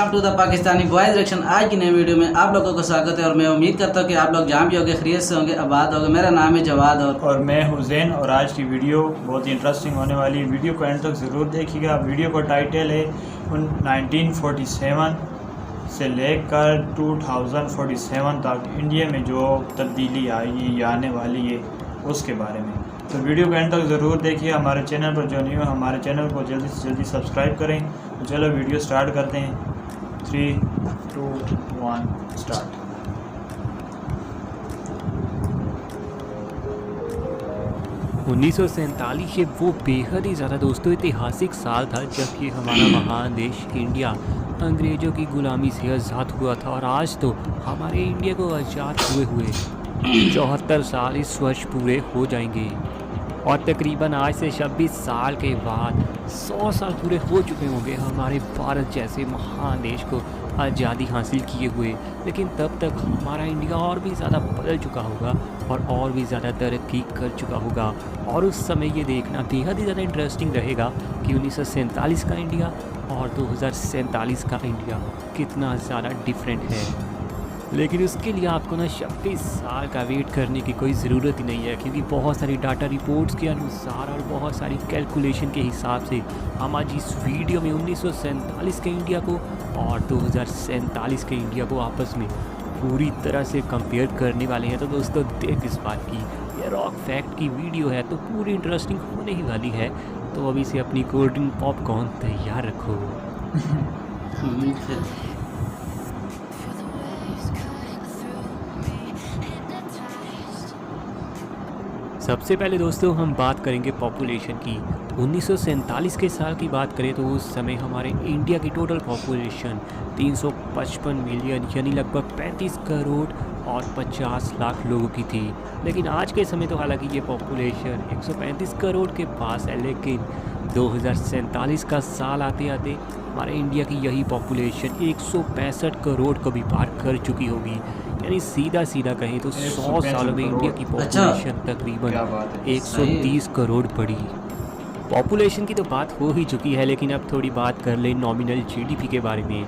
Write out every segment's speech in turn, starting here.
Welcome to the Pakistani boys reaction. आज की नई वीडियो में आप लोगों को स्वागत है और मैं उम्मीद करता हूँ कि आप लोग जहाँ भी होंगे खैरियत से होंगे, आबाद होंगे। मेरा नाम है जवाद और मैं हुसैन और आज की वीडियो बहुत ही इंटरेस्टिंग होने वाली है। वीडियो को एंड तक ज़रूर देखिएगा। वीडियो का टाइटल है 1947 से लेकर 2047 तक इंडिया में जो तब्दीली आई या आने वाली है उसके बारे में। तो वीडियो को एंड तक ज़रूर देखिए। हमारे चैनल पर जो न्यू है हमारे चैनल को जल्दी से जल्दी सब्सक्राइब करें। तो चलो वीडियो स्टार्ट करते हैं। 3, 2, 1 स्टार्ट। उन्नीस ये वो बेहद ही ज़्यादा दोस्तों ऐतिहासिक साल था जब ये हमारा महान देश इंडिया अंग्रेज़ों की गुलामी से आज़ाद हुआ था। और आज तो हमारे इंडिया को आज़ाद हुए 74 साल इस वर्ष पूरे हो जाएंगे। और तकरीबन आज से 26 साल के बाद 100 साल पूरे हो चुके होंगे हमारे भारत जैसे महान देश को आज़ादी हासिल किए हुए। लेकिन तब तक हमारा इंडिया और भी ज़्यादा बदल चुका होगा और भी ज़्यादा तरक्की कर चुका होगा। और उस समय ये देखना बेहद ही ज़्यादा इंटरेस्टिंग रहेगा कि 1947 का इंडिया और 2047 का इंडिया कितना ज़्यादा डिफरेंट है। लेकिन उसके लिए आपको ना 26 साल का वेट करने की कोई ज़रूरत ही नहीं है, क्योंकि बहुत सारी डाटा रिपोर्ट्स के अनुसार और बहुत सारी कैलकुलेशन के हिसाब से हम आज इस वीडियो में 1947 के इंडिया को और 2047 के इंडिया को आपस में पूरी तरह से कंपेयर करने वाले हैं। तो दोस्तों देख इस बात की, ये रॉक फैक्ट की वीडियो है तो पूरी इंटरेस्टिंग होने ही वाली है। तो अभी से अपनी कोल्ड ड्रिंक पॉपकॉर्न तैयार रखो। सबसे पहले दोस्तों हम बात करेंगे पॉपुलेशन की। 1947 के साल की बात करें तो उस समय हमारे इंडिया की टोटल पॉपुलेशन 355 मिलियन यानी लगभग 35 करोड़ और 50 लाख लोगों की थी। लेकिन आज के समय तो हालांकि ये पॉपुलेशन 135 करोड़ के पास है, लेकिन 2047 का साल आते आते हमारे इंडिया की यही पॉपुलेशन 165 करोड़ को भी पार कर चुकी होगी। यानी सीधा कहें तो 100 सालों में इंडिया की पॉपुलेशन तकरीबन 130 करोड़ बढ़ी। पॉपुलेशन की तो बात हो ही चुकी है, लेकिन अब थोड़ी बात कर लें नॉमिनल जीडीपी के बारे में।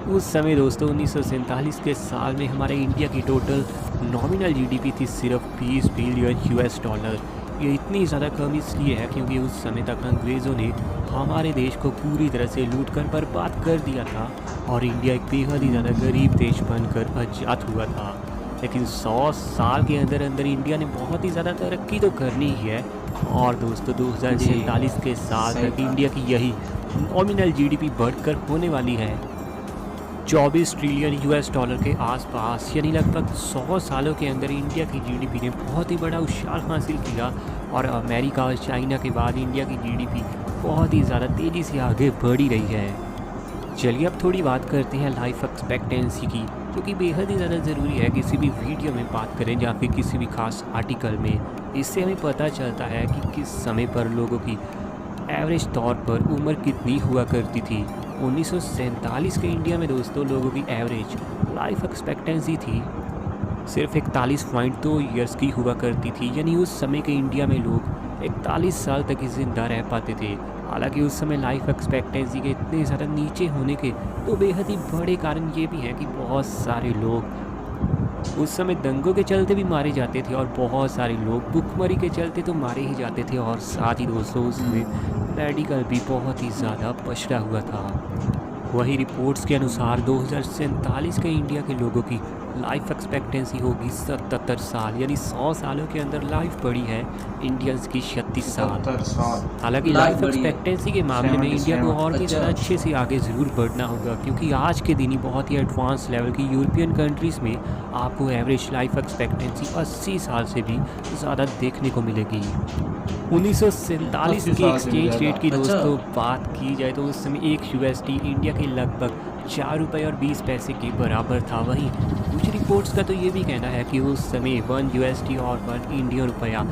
उस समय दोस्तों 1947 के साल में हमारे इंडिया की टोटल नॉमिनल जीडीपी थी सिर्फ 20 बिलियन यूएस डॉलर। ये इतनी ज़्यादा कम इसलिए है क्योंकि उस समय तक अंग्रेज़ों ने हमारे देश को पूरी तरह से लूट कर बर्बाद कर दिया था और इंडिया एक बेहद ही ज़्यादा गरीब देश बनकर आज़ाद हुआ था। लेकिन 100 साल के अंदर इंडिया ने बहुत ही ज़्यादा तरक्की तो करनी ही है। और दोस्तों 2047 के साल तक इंडिया की यही नॉमिनल जीडीपी बढ़कर होने वाली है 24 ट्रिलियन यूएस डॉलर के आसपास। यानी लगभग 100 सालों के अंदर इंडिया की जीडीपी ने बहुत ही बड़ा उछाल हासिल किया और अमेरिका और चाइना के बाद इंडिया की जीडीपी बहुत ही ज़्यादा तेज़ी से आगे बढ़ी रही है। चलिए अब थोड़ी बात करते हैं लाइफ एक्सपेक्टेंसी की, क्योंकि बेहद ही ज़्यादा ज़रूरी है किसी भी वीडियो में बात करें या फिर किसी भी खास आर्टिकल में। इससे हमें पता चलता है कि किस समय पर लोगों की एवरेज तौर पर उम्र कितनी हुआ करती थी। 1947 के इंडिया में दोस्तों लोगों की एवरेज लाइफ एक्सपेक्टेंसी थी सिर्फ 41.2 ईयर्स की हुआ करती थी। यानी उस समय के इंडिया में लोग 41 साल तक ही ज़िंदा रह पाते थे। हालांकि उस समय लाइफ एक्सपेक्टेंसी के इतने ज़्यादा नीचे होने के तो बेहद ही बड़े कारण ये भी हैं कि बहुत सारे लोग उस समय दंगों के चलते भी मारे जाते थे और बहुत सारे लोग भुखमरी के चलते तो मारे ही जाते थे। और साथ ही दोस्तों उसमें मेडिकल भी बहुत ही ज़्यादा पछड़ा हुआ था। वही रिपोर्ट्स के अनुसार 2047 के इंडिया के लोगों की लाइफ एक्सपेक्टेंसी होगी 77 साल। यानी 100 सालों के अंदर लाइफ बढ़ी है इंडियंस की 36 साल। हालांकि लाइफ एक्सपेक्टेंसी के मामले में इंडिया को और भी ज़्यादा अच्छे से आगे ज़रूर बढ़ना होगा, क्योंकि आज के दिन ही बहुत ही एडवांस लेवल की यूरोपियन कंट्रीज़ में आपको एवरेज लाइफ एक्सपेक्टेंसी 80 साल से भी ज़्यादा देखने को मिलेगी। 1947 के एक्सचेंज रेट की दोस्तों बात की जाए तो उस समय एक यूएसडी इंडिया के लगभग 4 रुपये और 20 पैसे के बराबर था। वहीं कुछ रिपोर्ट्स का तो ये भी कहना है कि उस समय 1 यूएसडी और 1 इंडियन रुपया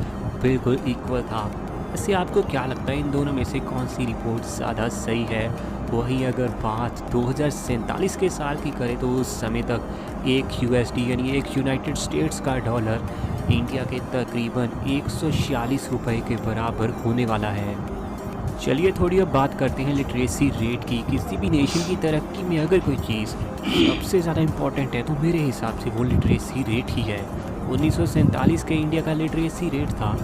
बिल्कुल इक्वल था। ऐसे आपको क्या लगता है इन दोनों में से कौन सी रिपोर्ट ज़्यादा सही है? वहीं अगर बात 2047 के साल की करें तो उस समय तक एक यूएसडी यानी एक यूनाइटेड स्टेट्स का डॉलर इंडिया के तकरीबन 146 रुपये के बराबर होने वाला है। चलिए थोड़ी अब बात करते हैं लिटरेसी रेट की। किसी भी नेशन की तरक्की में अगर कोई चीज़ सबसे ज़्यादा इम्पॉर्टेंट है तो मेरे हिसाब से वो लिटरेसी रेट ही है। 1947 के इंडिया का लिटरेसी रेट था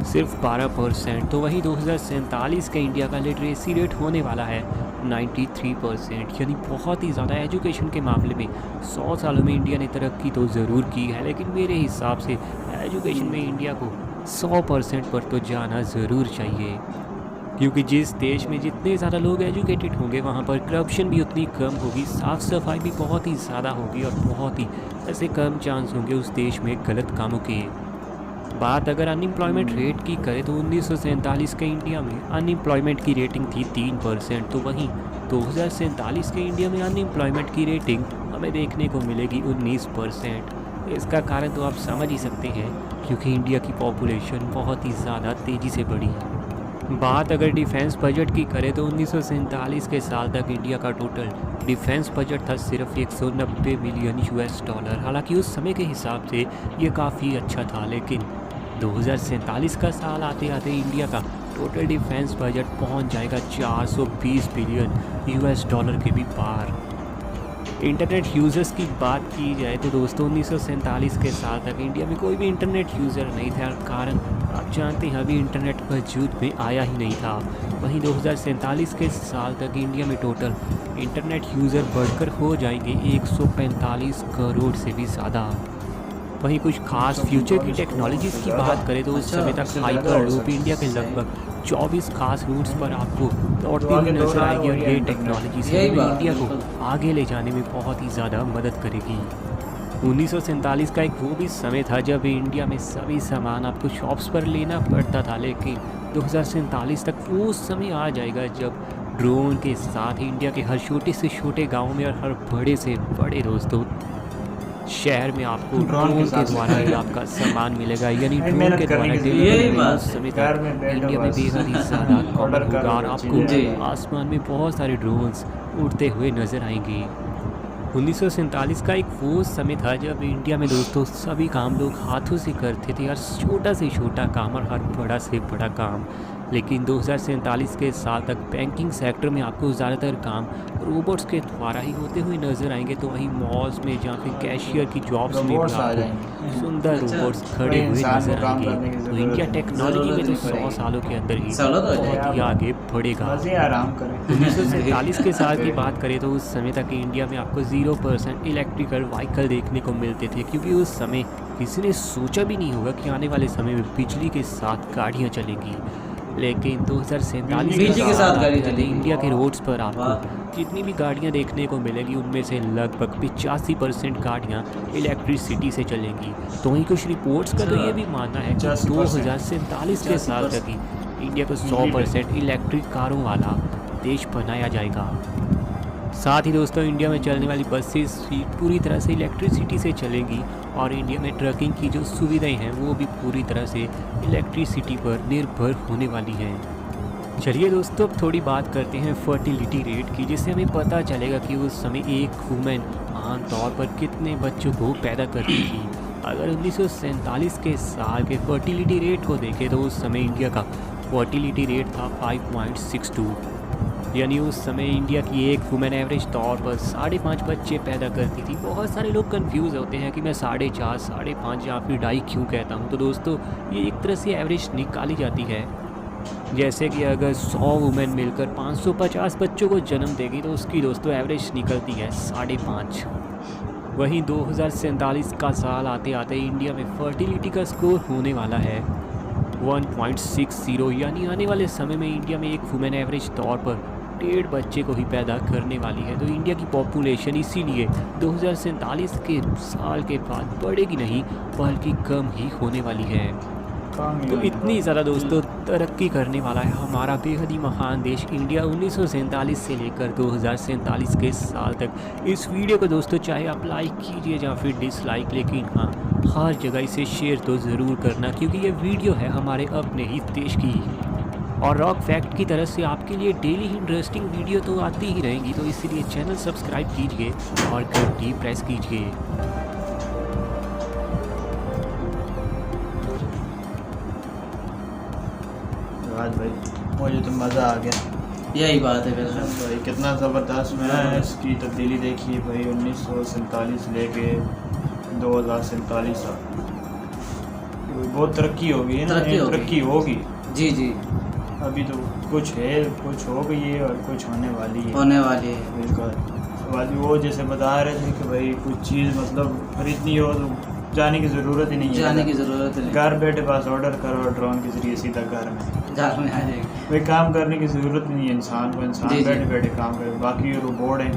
सिर्फ 12%, तो वहीं 2047 के इंडिया का लिटरेसी रेट होने वाला है 93%, यानी बहुत ही ज़्यादा। एजुकेशन के मामले में 100 सालों में इंडिया ने तरक्की तो ज़रूर की है, लेकिन मेरे हिसाब से एजुकेशन में इंडिया को 100% पर तो जाना ज़रूर चाहिए, क्योंकि जिस देश में जितने ज़्यादा लोग एजुकेटेड होंगे वहाँ पर करप्शन भी उतनी कम होगी, साफ़ सफाई भी बहुत ही ज़्यादा होगी और बहुत ही ऐसे कम चांस होंगे उस देश में गलत कामों के। बात अगर अनएम्प्लॉयमेंट रेट की करें तो 1947 के इंडिया में अनएम्प्लॉयमेंट की रेटिंग थी 3%, तो वहीं 2047 के इंडिया में अनएम्प्लॉयमेंट की रेटिंग हमें देखने को मिलेगी 19%। इसका कारण तो आप समझ ही सकते हैं, क्योंकि इंडिया की पॉपुलेशन बहुत ही ज़्यादा तेज़ी से बढ़ी है। बात अगर डिफेंस बजट की करें तो 1947 के साल तक इंडिया का टोटल डिफेंस बजट था सिर्फ 190 मिलियन US$। हालांकि उस समय के हिसाब से ये काफ़ी अच्छा था, लेकिन 2047 का साल आते आते इंडिया का टोटल डिफेंस बजट पहुंच जाएगा 420 बिलियन US$ के भी पार। इंटरनेट यूज़र्स की बात की जाए तो दोस्तों 1947 के साल तक इंडिया में कोई भी इंटरनेट यूज़र नहीं था, कारण आप जानते हैं अभी इंटरनेट वजूद में आया ही नहीं था। वहीं 2047 के साल तक इंडिया में टोटल इंटरनेट यूज़र बढ़कर हो जाएंगे 145 करोड़ से भी ज़्यादा। वहीं कुछ खास फ्यूचर की टेक्नोलॉजीज़ की बात करें तो उस समय तक हाइपर लूप इंडिया के लगभग 24 खास रूट्स पर आपको दौड़ती हुई नजर आएगी, और ये टेक्नोलॉजी से इंडिया को आगे ले जाने में बहुत ही ज़्यादा मदद करेगी। 1947 का एक वो भी समय था जब इंडिया में सभी सामान आपको शॉप्स पर लेना पड़ता था, लेकिन 2047 तक वो समय आ जाएगा जब ड्रोन के साथ इंडिया के हर छोटे से छोटे गाँव में और हर बड़े से बड़े दोस्तों शहर में आपको ड्रोन के द्वारा ही आपका सामान मिलेगा, यानी ड्रोन के द्वारा उस समय तक इंडिया में बेहद ही ज़्यादा कॉमन होगा और आपको आसमान में बहुत सारे ड्रोन्स उड़ते हुए नजर आएंगे। 1947 का एक वो समय था जब इंडिया में दोस्तों सभी काम लोग हाथों से करते थे, हर छोटा से छोटा काम और हर बड़ा से बड़ा काम। लेकिन 2047 के साल तक बैंकिंग सेक्टर में आपको ज़्यादातर काम रोबोट्स के द्वारा ही होते हुए नजर आएंगे, तो वहीं मॉल्स में जहाँ पे कैशियर की जॉब्स में भी आपको सुंदर रोबोट्स खड़े हुए नजर आएंगे। तो इंडिया टेक्नोलॉजी में तो 100 सालों के अंदर ही बहुत ही आगे बढ़ेगा। 1947 के साल की बात करें तो उस समय तक इंडिया में आपको 0% इलेक्ट्रिकल व्हीकल देखने को मिलते थे, क्योंकि उस समय किसी ने सोचा भी नहीं होगा कि आने वाले समय में बिजली के साथ गाड़ियाँ चलेंगी। लेकिन 2047 के साथ इंडिया के रोड्स पर आपको जितनी भी गाड़ियां देखने को मिलेगी उनमें से लगभग 85% गाड़ियां इलेक्ट्रिसिटी से चलेंगी। तो वहीं कुछ रिपोर्ट्स का तो ये भी मानना है कि 2047 के साल तक ही इंडिया को 100% इलेक्ट्रिक कारों वाला देश बनाया जाएगा। साथ ही दोस्तों इंडिया में चलने वाली बसेस पूरी तरह से इलेक्ट्रिसिटी से चलेंगी, और इंडिया में ट्रकिंग की जो सुविधाएं हैं वो भी पूरी तरह से इलेक्ट्रिसिटी पर निर्भर होने वाली हैं। चलिए दोस्तों अब थोड़ी बात करते हैं फर्टिलिटी रेट की, जिससे हमें पता चलेगा कि उस समय एक वुमेन आम तौर पर कितने बच्चों को पैदा करती थी। अगर 1947 के साल के फर्टिलिटी रेट को देखें तो उस समय इंडिया का फर्टिलिटी रेट था 5.62, यानी उस समय इंडिया की एक वुमेन एवरेज तौर पर 5.5 बच्चे पैदा करती थी। बहुत सारे लोग कंफ्यूज होते हैं कि मैं 4.5, 5.5 या फिर 2.5 क्यों कहता हूँ। तो दोस्तों ये एक तरह से एवरेज निकाली जाती है, जैसे कि अगर 100 वुमेन मिलकर 550 बच्चों को जन्म देगी तो उसकी दोस्तों एवरेज निकलती है 5.5। वहीं 2047 का साल आते आते इंडिया में फर्टिलिटी का स्कोर होने वाला है 1.60, यानी आने वाले समय में इंडिया में एक वुमेन एवरेज तौर पर 1.5 बच्चे को ही पैदा करने वाली है। तो इंडिया की पॉपुलेशन इसीलिए 2047 के साल के बाद बढ़ेगी नहीं बल्कि कम ही होने वाली है। तो इतनी ज़्यादा दोस्तों तरक्की करने वाला है हमारा बेहद ही महान देश इंडिया 1947 से लेकर 2047 के साल तक। इस वीडियो को दोस्तों चाहे आप लाइक कीजिए या फिर डिसलाइक, लेकिन हाँ हर जगह इसे शेयर तो ज़रूर करना, क्योंकि ये वीडियो है हमारे अपने ही देश की। और रॉक फैक्ट की तरफ से आपके लिए डेली इंटरेस्टिंग वीडियो तो आती ही रहेंगी, तो इसीलिए चैनल सब्सक्राइब कीजिए और घंटी प्रेस कीजिए। भाई मुझे तो मज़ा आ गया यही बात है फिर। भाई, कितना ज़बरदस्त मैं इसकी तब्दीली देखी भाई। 1947 लेके 2047 तक बहुत तरक्की होगी ना, तरक्की होगी। जी जी, अभी तो कुछ है, कुछ हो गई है और कुछ होने वाली है। बिल्कुल वाली वो जैसे बता रहे थे कि भाई कुछ चीज़ मतलब खरीदनी हो तो जाने की ज़रूरत ही नहीं है, जाने की ज़रूरत नहीं, घर बैठे पास ऑर्डर करो ड्रोन के ज़रिए सीधा घर में आ जाएगी। भाई काम करने की ज़रूरत नहीं है इंसान को, इंसान जी, जी। बैठे बैठे काम करे। बाकी रोबोट हैं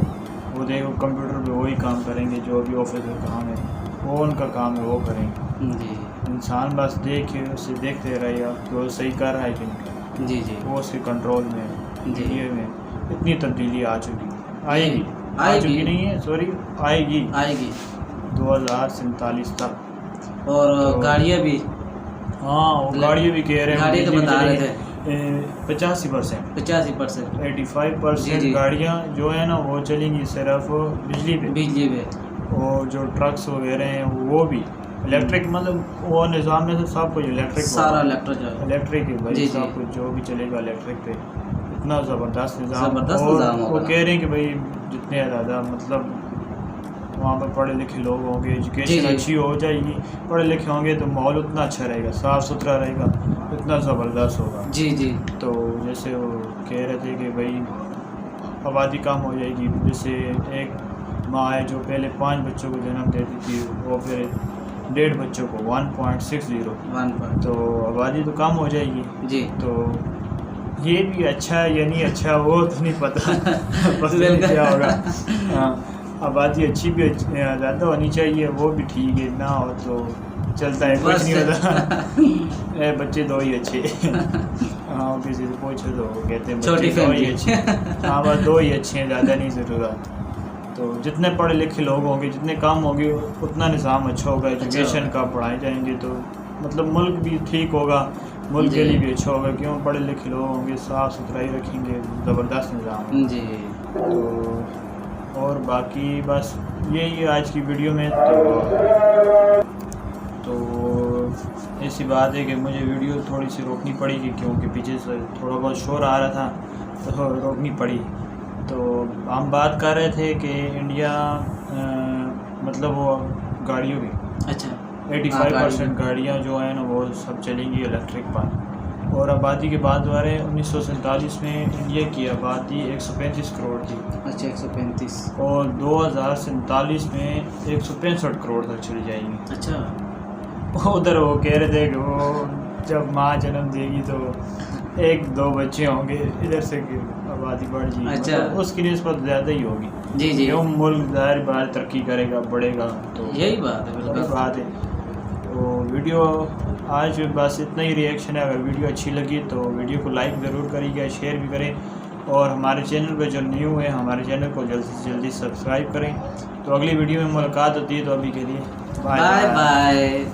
वो देखो कंप्यूटर पे वही काम करेंगे, जो भी ऑफिस में काम है वो उनका काम है वो करेंगे। जी इंसान बस देखे उसे देखते रहेगा कि वो सही कर रहा है कि नहीं, जी जी वो उसके कंट्रोल में है। जी। ये में इतनी तब्दीली आ चुकी, आएगी, आ आएगी। चुकी नहीं है, सॉरी आएगी आएगी। 2047 तक। और तो- गाड़ियाँ भी, हाँ वो गाड़ियों भी कह रहे हैं, गाड़ी का बिजली बता भी रहे चलेगी। 85% 85%। 85% जी। गाड़ियाँ जो है ना वो चलेंगी सिर्फ बिजली पे। बिजली पे। और जो ट्रक्स वगैरह हैं वो भी इलेक्ट्रिक, मतलब वो निज़ाम में से सब कुछ इलेक्ट्रिक, सारा इलेक्ट्रिक। इलेक्ट्रिक है भाई। जी, सब जी। कुछ जो भी चलेगा इलेक्ट्रिक पे। इतना ज़बरदस्त निज़ाम। ज़बरदस्त और निज़ाम वो होगा। कह रहे हैं कि भाई जितने ज़्यादा मतलब वहाँ पर पढ़े लिखे लोग होंगे, जी, एजुकेशन जी। अच्छी हो जाएगी, पढ़े लिखे होंगे तो माहौल उतना अच्छा रहेगा, साफ़ सुथरा रहेगा, इतना ज़बरदस्त होगा। जी जी तो जैसे वो कह रहे थे कि भाई आबादी कम हो जाएगी। जैसे एक माँ है जो पहले 5 बच्चों को जन्म देती थी, वो फिर 1.5 बच्चों को 1.60। 1 तो आबादी तो कम हो जाएगी। जी। तो ये भी अच्छा है या नहीं अच्छा वो तो नहीं पता बस क्या होगा। हाँ, आबादी अच्छी भी ज़्यादा होनी चाहिए, वो भी ठीक है, ना हो तो चलता है, कुछ बस। नहीं होता। बच्चे 2 ही अच्छे। हाँ किसी से पूछो तो वो कहते हैं छोटी बच्चे 2 ही फैमिली। अच्छे। हाँ बस 2 ही अच्छे हैं, ज़्यादा नहीं ज़रूरत। तो जितने पढ़े लिखे लोग होंगे, जितने काम होंगे, उतना निज़ाम अच्छा होगा। एजुकेशन का पढ़ाए जाएंगे तो मतलब मुल्क भी ठीक होगा, मुल्क के जी। लिए भी अच्छा होगा। क्यों पढ़े लिखे लोग होंगे, साफ़ सुथराई रखेंगे, ज़बरदस्त निज़ाम। जी तो और बाकी बस यही है आज की वीडियो में। तो ऐसी बात है कि मुझे वीडियो थोड़ी सी रोकनी पड़ेगी क्योंकि पीछे से थोड़ा बहुत शोर आ रहा था, तो रोकनी पड़ी। तो हम बात कर रहे थे कि इंडिया मतलब वो गाड़ियों की अच्छा। 85% गाड़ियाँ जो हैं ना वो सब चलेंगी इलेक्ट्रिक पर। और आबादी की बात हो रहे हैं, 1947 में इंडिया की आबादी 135 करोड़ थी अच्छा 135। और 2047 में 165 करोड़ तक चली जाएंगी। अच्छा। उधर वो कह रहे थे कि वो जब माँ जन्म देगी तो 1-2 बच्चे होंगे, इधर से कि आबादी बढ़ जाएगी। अच्छा। मतलब उसकी निस्बत ज़्यादा ही होगी। जी जी, क्यों मुल्क ज़ाहिर बात तरक्की करेगा, बढ़ेगा, तो यही बात है वही बिल्कुल। बात है। तो वीडियो आज बस इतना ही रिएक्शन है। अगर वीडियो अच्छी लगी तो वीडियो को लाइक ज़रूर करिएगा, शेयर भी करें और हमारे चैनल पर जो न्यू है हमारे चैनल को जल्दी से जल्दी सब्सक्राइब करें। तो अगली वीडियो में मुलाकात होती है, तो अभी के लिए बाय बाय।